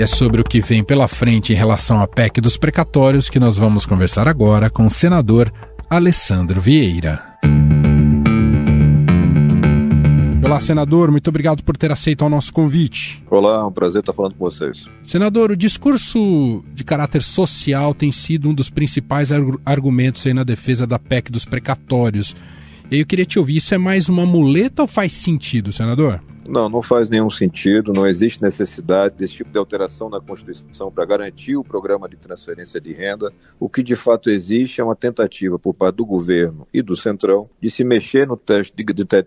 E é sobre o que vem pela frente em relação à PEC dos precatórios que nós vamos conversar agora com o senador Alessandro Vieira. Olá, senador, muito obrigado por ter aceito o nosso convite. Olá, é um prazer estar falando com vocês. Senador, o discurso de caráter social tem sido um dos principais argumentos aí na defesa da PEC dos precatórios. E aí eu queria te ouvir, isso é mais uma muleta ou faz sentido, senador? Não faz nenhum sentido, não existe necessidade desse tipo de alteração na Constituição para garantir o programa de transferência de renda. O que de fato existe é uma tentativa por parte do governo e do Centrão de se mexer no teto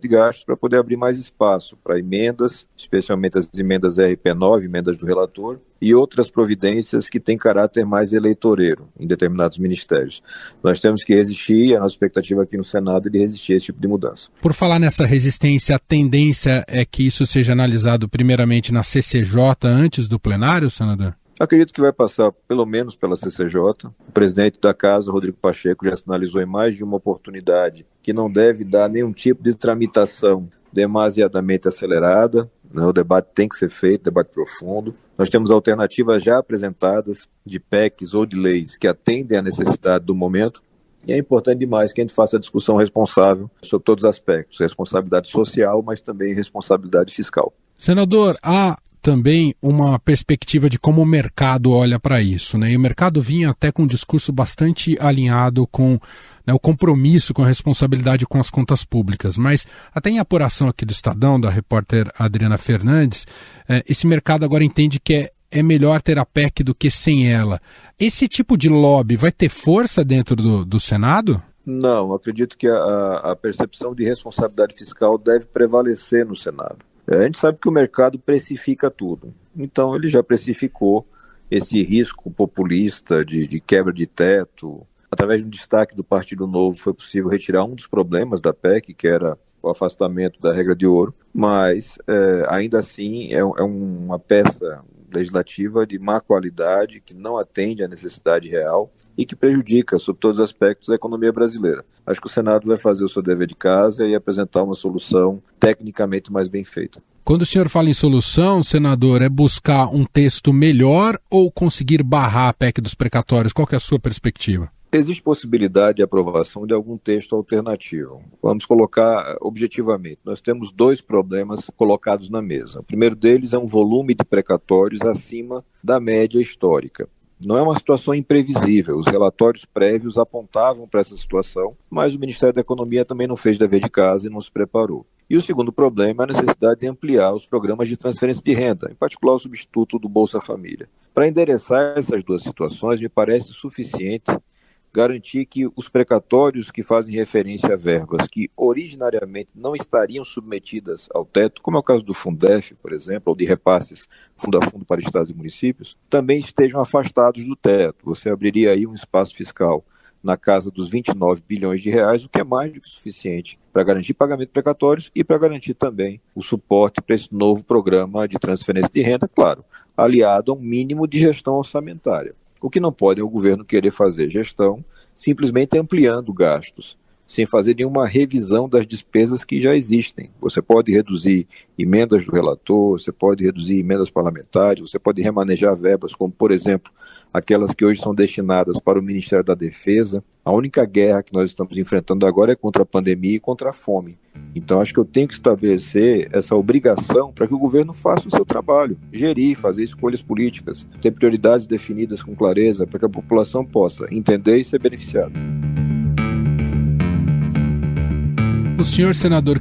de gastos para poder abrir mais espaço para emendas, especialmente as emendas RP9, emendas do relator, e outras providências que têm caráter mais eleitoreiro em determinados ministérios. Nós temos que resistir, e a nossa expectativa aqui no Senado é de resistir a esse tipo de mudança. Por falar nessa resistência, a tendência é que isso seja analisado primeiramente na CCJ antes do plenário, senador? Acredito que vai passar pelo menos pela CCJ. O presidente da Casa, Rodrigo Pacheco, já sinalizou em mais de uma oportunidade que não deve dar nenhum tipo de tramitação demasiadamente acelerada. O debate tem que ser feito, debate profundo. Nós temos alternativas já apresentadas de PECs ou de leis que atendem à necessidade do momento. E é importante demais que a gente faça a discussão responsável sobre todos os aspectos. Responsabilidade social, mas também responsabilidade fiscal. Senador, há também uma perspectiva de como o mercado olha para isso, né? E o mercado vinha até com um discurso bastante alinhado com, né, o compromisso com a responsabilidade com as contas públicas. Mas até em apuração aqui do Estadão, da repórter Adriana Fernandes, esse mercado agora entende que é melhor ter a PEC do que sem ela. Esse tipo de lobby vai ter força dentro do Senado? Não, acredito que a percepção de responsabilidade fiscal deve prevalecer no Senado. A gente sabe que o mercado precifica tudo, então ele já precificou esse risco populista de quebra de teto. Através de um destaque do Partido Novo foi possível retirar um dos problemas da PEC, que era o afastamento da regra de ouro, mas ainda assim é uma peça legislativa de má qualidade, que não atende à necessidade real e que prejudica, sob todos os aspectos, a economia brasileira. Acho que o Senado vai fazer o seu dever de casa e apresentar uma solução tecnicamente mais bem feita. Quando o senhor fala em solução, senador, é buscar um texto melhor ou conseguir barrar a PEC dos precatórios? Qual que é a sua perspectiva? Existe possibilidade de aprovação de algum texto alternativo. Vamos colocar objetivamente. Nós temos dois problemas colocados na mesa. O primeiro deles é um volume de precatórios acima da média histórica. Não é uma situação imprevisível, os relatórios prévios apontavam para essa situação, mas o Ministério da Economia também não fez dever de casa e não se preparou. E o segundo problema é a necessidade de ampliar os programas de transferência de renda, em particular o substituto do Bolsa Família. Para endereçar essas duas situações, me parece suficiente garantir que os precatórios que fazem referência a verbas que originariamente não estariam submetidas ao teto, como é o caso do Fundef, por exemplo, ou de repasses fundo a fundo para estados e municípios, também estejam afastados do teto. Você abriria aí um espaço fiscal na casa dos 29 bilhões de reais, o que é mais do que suficiente para garantir pagamento de precatórios e para garantir também o suporte para esse novo programa de transferência de renda, claro, aliado a um mínimo de gestão orçamentária. O que não pode é o governo querer fazer gestão simplesmente ampliando gastos, sem fazer nenhuma revisão das despesas que já existem. Você pode reduzir emendas do relator, você pode reduzir emendas parlamentares, você pode remanejar verbas, como, por exemplo, aquelas que hoje são destinadas para o Ministério da Defesa. A única guerra que nós estamos enfrentando agora é contra a pandemia e contra a fome. Então, acho que eu tenho que estabelecer essa obrigação para que o governo faça o seu trabalho, gerir, fazer escolhas políticas, ter prioridades definidas com clareza para que a população possa entender e ser beneficiada. O senhor senador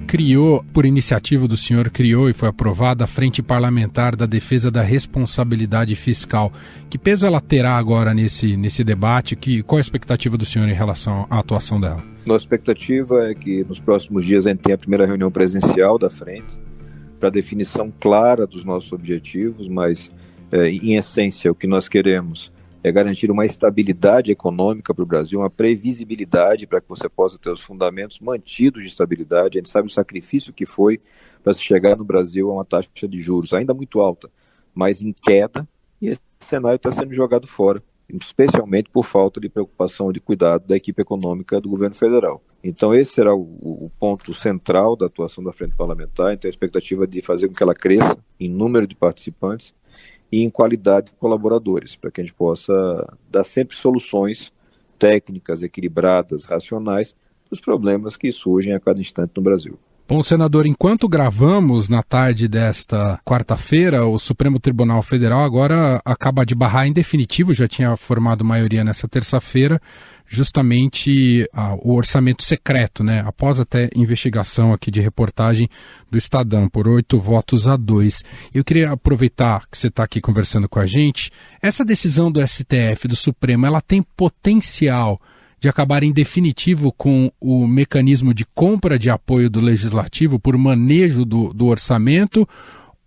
por iniciativa do senhor, criou e foi aprovada a Frente Parlamentar da Defesa da Responsabilidade Fiscal. Que peso ela terá agora nesse debate? Qual a expectativa do senhor em relação à atuação dela? Nossa expectativa é que nos próximos dias a gente tenha a primeira reunião presencial da frente, para definição clara dos nossos objetivos, mas em essência o que nós queremos é garantir uma estabilidade econômica para o Brasil, uma previsibilidade para que você possa ter os fundamentos mantidos de estabilidade. A gente sabe o sacrifício que foi para se chegar no Brasil a uma taxa de juros ainda muito alta, mas em queda, e esse cenário está sendo jogado fora, especialmente por falta de preocupação e de cuidado da equipe econômica do governo federal. Então esse será o ponto central da atuação da Frente Parlamentar. Então a expectativa de fazer com que ela cresça em número de participantes e em qualidade de colaboradores, para que a gente possa dar sempre soluções técnicas, equilibradas, racionais, para os problemas que surgem a cada instante no Brasil. Bom, senador, enquanto gravamos na tarde desta quarta-feira, o Supremo Tribunal Federal agora acaba de barrar em definitivo, já tinha formado maioria nessa terça-feira, justamente o orçamento secreto, né? Após até investigação aqui de reportagem do Estadão, por 8 votos a 2. Eu queria aproveitar que você está aqui conversando com a gente. Essa decisão do STF, do Supremo, ela tem potencial de acabar em definitivo com o mecanismo de compra de apoio do Legislativo por manejo do orçamento,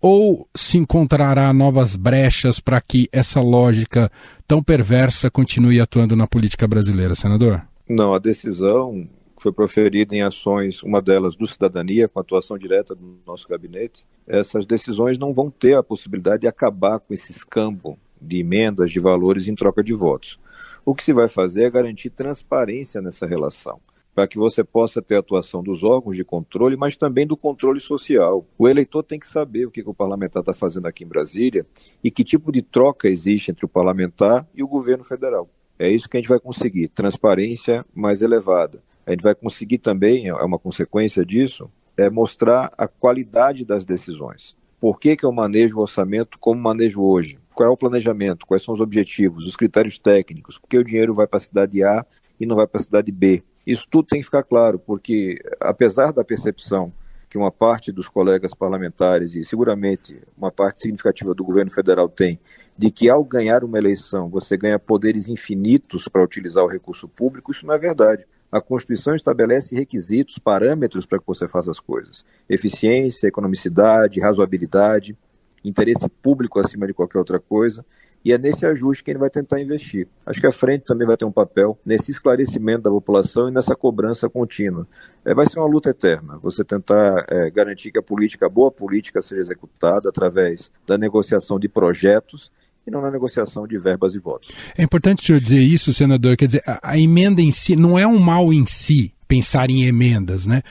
ou se encontrará novas brechas para que essa lógica tão perversa continue atuando na política brasileira, senador? Não, a decisão foi proferida em ações, uma delas do Cidadania, com atuação direta do nosso gabinete. Essas decisões não vão ter a possibilidade de acabar com esse escambo de emendas de valores em troca de votos. O que se vai fazer é garantir transparência nessa relação, para que você possa ter a atuação dos órgãos de controle, mas também do controle social. O eleitor tem que saber o que o parlamentar está fazendo aqui em Brasília e que tipo de troca existe entre o parlamentar e o governo federal. É isso que a gente vai conseguir, transparência mais elevada. A gente vai conseguir também, é uma consequência disso, mostrar a qualidade das decisões. Por que eu manejo o orçamento como manejo hoje? Qual é o planejamento? Quais são os objetivos? Os critérios técnicos? Por que o dinheiro vai para a cidade A e não vai para a cidade B? Isso tudo tem que ficar claro, porque apesar da percepção que uma parte dos colegas parlamentares e seguramente uma parte significativa do governo federal tem, de que ao ganhar uma eleição você ganha poderes infinitos para utilizar o recurso público, isso não é verdade. A Constituição estabelece requisitos, parâmetros para que você faça as coisas. Eficiência, economicidade, razoabilidade, interesse público acima de qualquer outra coisa, e é nesse ajuste que ele vai tentar investir. Acho que a frente também vai ter um papel nesse esclarecimento da população e nessa cobrança contínua. Vai ser uma luta eterna, você tentar garantir que a boa política seja executada através da negociação de projetos e não na negociação de verbas e votos. É importante o senhor dizer isso, senador, quer dizer, a emenda em si não é um mal em si, pensar em emendas, né?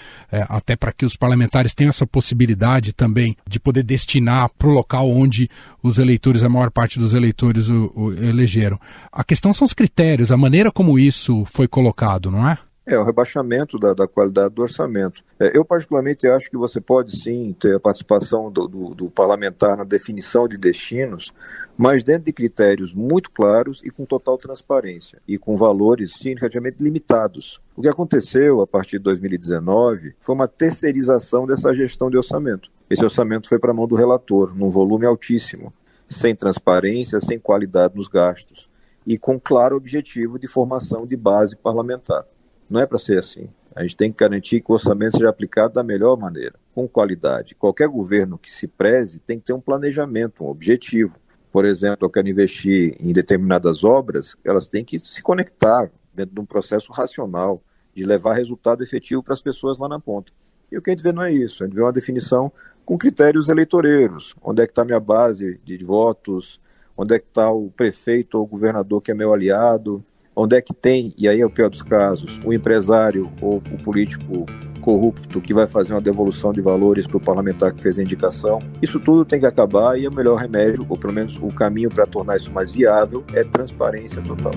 Até para que os parlamentares tenham essa possibilidade também de poder destinar para o local onde os eleitores, a maior parte dos eleitores o elegeram. A questão são os critérios, a maneira como isso foi colocado, não é? O rebaixamento da qualidade do orçamento. Eu particularmente acho que você pode sim ter a participação do parlamentar na definição de destinos, mas dentro de critérios muito claros e com total transparência, e com valores significativamente limitados. O que aconteceu a partir de 2019 foi uma terceirização dessa gestão de orçamento. Esse orçamento foi para a mão do relator, num volume altíssimo, sem transparência, sem qualidade nos gastos, e com claro objetivo de formação de base parlamentar. Não é para ser assim. A gente tem que garantir que o orçamento seja aplicado da melhor maneira, com qualidade. Qualquer governo que se preze tem que ter um planejamento, um objetivo. Por exemplo, eu quero investir em determinadas obras, elas têm que se conectar dentro de um processo racional, de levar resultado efetivo para as pessoas lá na ponta. E o que a gente vê não é isso, a gente vê uma definição com critérios eleitoreiros. Onde é que está a minha base de votos? Onde é que está o prefeito ou o governador que é meu aliado? Onde é que tem, e aí é o pior dos casos, o empresário ou o político corrupto que vai fazer uma devolução de valores para o parlamentar que fez a indicação? Isso tudo tem que acabar e o melhor remédio, ou pelo menos o caminho para tornar isso mais viável, é transparência total.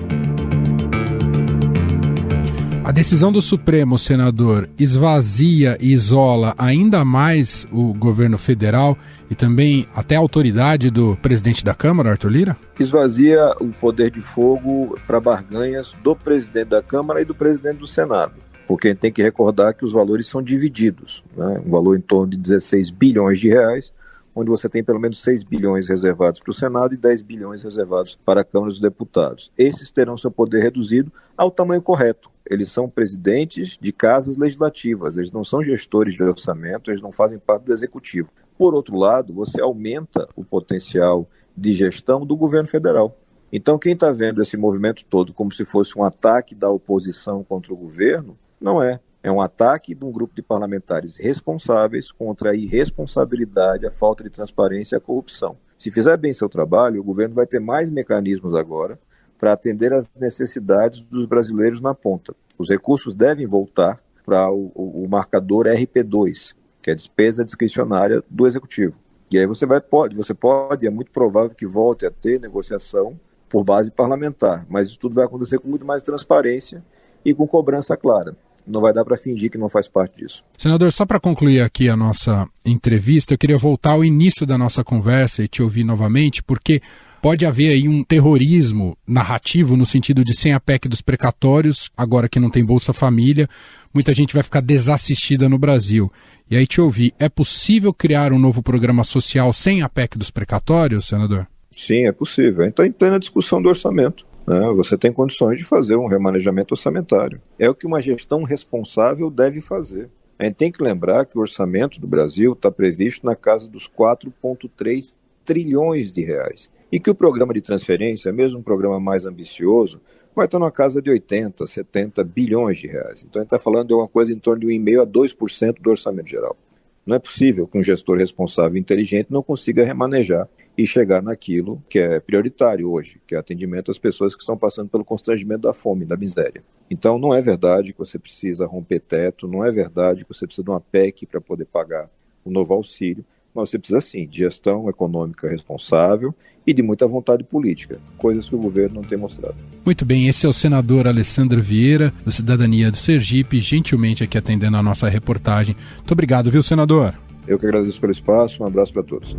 A decisão do Supremo, senador, esvazia e isola ainda mais o governo federal e também até a autoridade do presidente da Câmara, Arthur Lira? Esvazia o poder de fogo para barganhas do presidente da Câmara e do presidente do Senado, porque a gente tem que recordar que os valores são divididos, né? Um valor em torno de 16 bilhões de reais, onde você tem pelo menos 6 bilhões reservados para o Senado e 10 bilhões reservados para a Câmara dos Deputados. Esses terão seu poder reduzido ao tamanho correto. Eles são presidentes de casas legislativas, eles não são gestores de orçamento, eles não fazem parte do executivo. Por outro lado, você aumenta o potencial de gestão do governo federal. Então, quem está vendo esse movimento todo como se fosse um ataque da oposição contra o governo, não é. É um ataque de um grupo de parlamentares responsáveis contra a irresponsabilidade, a falta de transparência e a corrupção. Se fizer bem seu trabalho, o governo vai ter mais mecanismos agora para atender às necessidades dos brasileiros na ponta. Os recursos devem voltar para o marcador RP2, que é a despesa discricionária do Executivo. E aí você pode, é muito provável que volte a ter negociação por base parlamentar, mas isso tudo vai acontecer com muito mais transparência e com cobrança clara. Não vai dar para fingir que não faz parte disso. Senador, só para concluir aqui a nossa entrevista, eu queria voltar ao início da nossa conversa e te ouvir novamente, porque pode haver aí um terrorismo narrativo no sentido de sem a PEC dos precatórios, agora que não tem Bolsa Família, muita gente vai ficar desassistida no Brasil. E aí te ouvir, é possível criar um novo programa social sem a PEC dos precatórios, senador? Sim, é possível. A gente está em plena discussão do orçamento. Você tem condições de fazer um remanejamento orçamentário. É o que uma gestão responsável deve fazer. A gente tem que lembrar que o orçamento do Brasil está previsto na casa dos 4,3 trilhões de reais. E que o programa de transferência, mesmo um programa mais ambicioso, vai estar na casa de 80, 70 bilhões de reais. Então a gente está falando de uma coisa em torno de 1,5% a 2% do orçamento geral. Não é possível que um gestor responsável e inteligente não consiga remanejar e chegar naquilo que é prioritário hoje, que é atendimento às pessoas que estão passando pelo constrangimento da fome, da miséria. Então não é verdade que você precisa romper teto, não é verdade que você precisa de uma PEC para poder pagar o novo auxílio, mas você precisa sim de gestão econômica responsável e de muita vontade política, coisas que o governo não tem mostrado. Muito bem, esse é o senador Alessandro Vieira, do Cidadania do Sergipe, gentilmente aqui atendendo a nossa reportagem. Muito obrigado, viu, senador? Eu que agradeço pelo espaço, um abraço para todos.